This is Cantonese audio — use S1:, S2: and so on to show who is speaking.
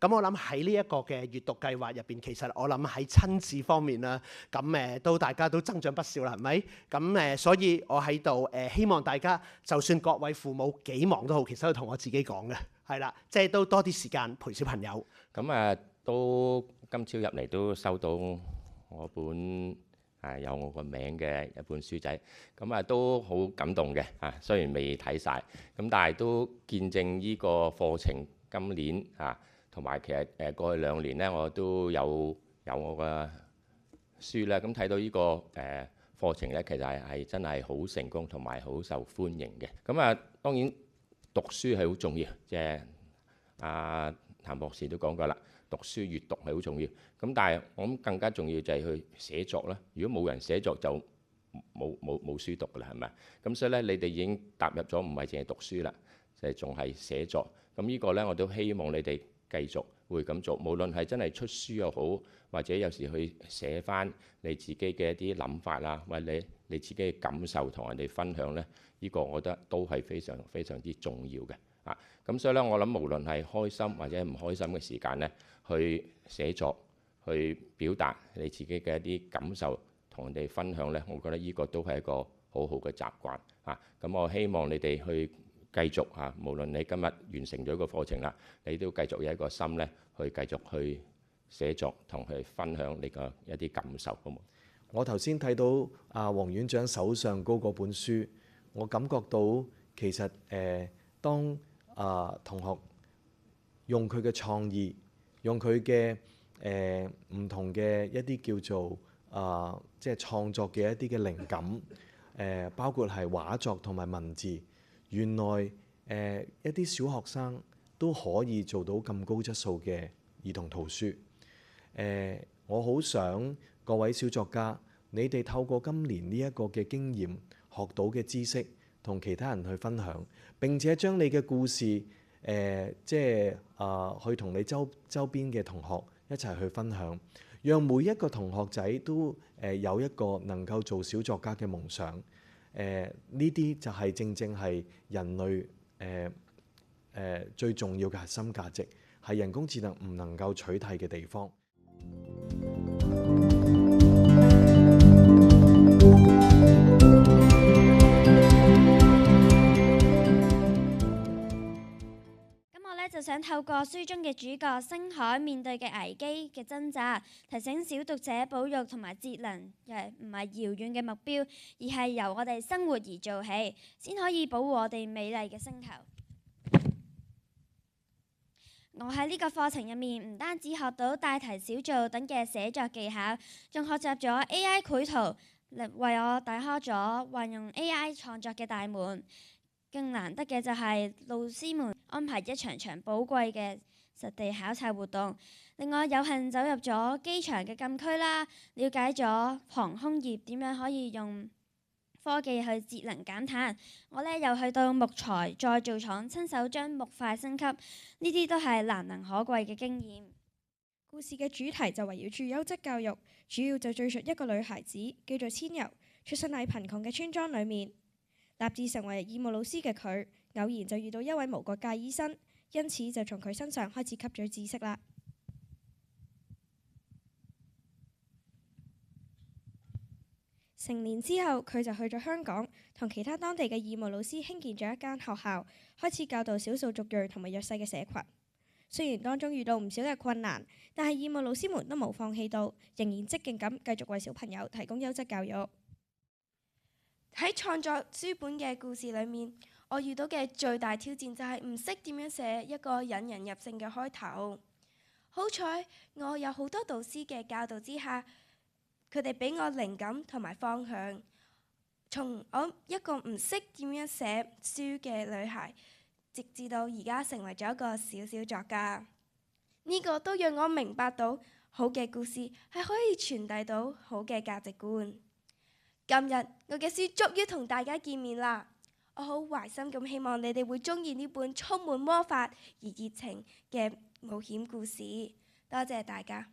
S1: 咁我諗喺呢一個嘅閱讀計劃入邊，其實我諗喺親子方面啦，咁都大家都增長不少啦，係咪？咁所以我喺度希望大家，就算各位父母幾忙都好，其實都同我自己講嘅，係啦，即係都多啲時間陪小朋友。
S2: 咁都今朝入嚟都收到我本有我個名嘅一本書仔，咁都好感動嘅雖然未睇晒，咁但係都見證呢個課程今年同埋其實過去2年咧，我都有我嘅書咧，咁睇到呢個課程咧，其實係真係好成功同埋好受歡迎嘅。咁當然讀書係好重要，即係譚博士都講過啦，讀書閱讀係好重要。咁但係我諗更加重要就係去寫作啦。如果冇人寫作就冇書讀㗎啦，係咪？咁所以咧，你哋已經踏入咗唔係淨係讀書啦，就係仲係寫作。咁呢個咧，我都希望你哋繼續會咁做，無論係真係出書又好，或者有時去寫翻你自己嘅一啲諗法啦，或者你自己嘅感受同人哋分享咧，呢個我覺得都係非常非常之重要嘅。咁所以咧，我諗無論係開心或者唔開心嘅時間咧，去寫作，去表達你自己嘅一啲感受，同人哋分享咧，我覺得呢個都係一個好好嘅習慣。咁我希望你哋去繼續無論你今日完成咗個課程啦，你都繼續有一個心咧，去繼續去寫作同佢分享你嘅一啲感受，好冇？
S3: 我頭先睇到黃院長手上嗰個本書，我感覺到其實當同學用佢嘅創意，用佢嘅唔同嘅一啲叫做即係創作嘅一啲嘅靈感，包括係畫作同埋文字。原來一啲小學生都可以做到咁高質素嘅兒童圖書。我好想各位小作家，你哋透過今年呢一個嘅經驗學到嘅知識，同其他人去分享，並且將你嘅故事即係去同你周邊嘅同學一齊去分享，讓每一個同學仔都有一個能夠做小作家嘅夢想。呢啲就係正正係人類最重要嘅核心價值，係人工智能唔能夠取替嘅地方。
S4: 就想透過書中嘅主角星海面對嘅危機嘅掙扎，提醒小讀者保育同埋節能唔係遙遠嘅目標，而係由我哋生活而做起，先可以保護我哋美麗嘅星球。我喺呢個課程入面唔單止學到大題小做等嘅寫作技巧，仲學習咗 AI 繪圖，為我打開咗運用 AI 創作嘅大門。更難得嘅就係老師們安排一場場寶貴嘅實地考察活動，令我有幸走入咗機場嘅禁區啦，了解咗航空業點樣可以用科技去節能減碳。我又去到木材再造廠，親手將木塊升級，呢啲都係難能可貴嘅經驗。
S5: 故事嘅主題就圍繞住優質教育，主要就敘述一個女孩子叫做千柔，出生喺貧窮嘅村莊裏面。立志成為義務老師嘅佢，偶然就遇到一位無國界醫生，因此就從佢身上開始吸取知識啦。成年之後，佢就去咗香港，同其他當地嘅義務老師興建咗一間學校，開始教導少數族裔同埋弱勢嘅社群。雖然當中遇到唔少嘅困難，但係義務老師們都冇放棄到，仍然積極咁繼續為小朋友提供優質教育。
S6: 喺創作書本嘅故事裏面，我遇到嘅最大挑戰就係唔識點樣寫一個引人入勝嘅開頭。好彩我有好多導師嘅教導之下，佢哋俾我靈感同埋方向，從我一個唔識點樣寫書嘅女孩，直至到而家成為咗一個小小作家。呢個都讓我明白到好嘅故事係可以傳遞到好嘅價值觀。今日我嘅書終於同大家見面啦！我好懷心咁希望你哋會鍾意呢本充滿魔法而熱情嘅冒險故事。多謝大家。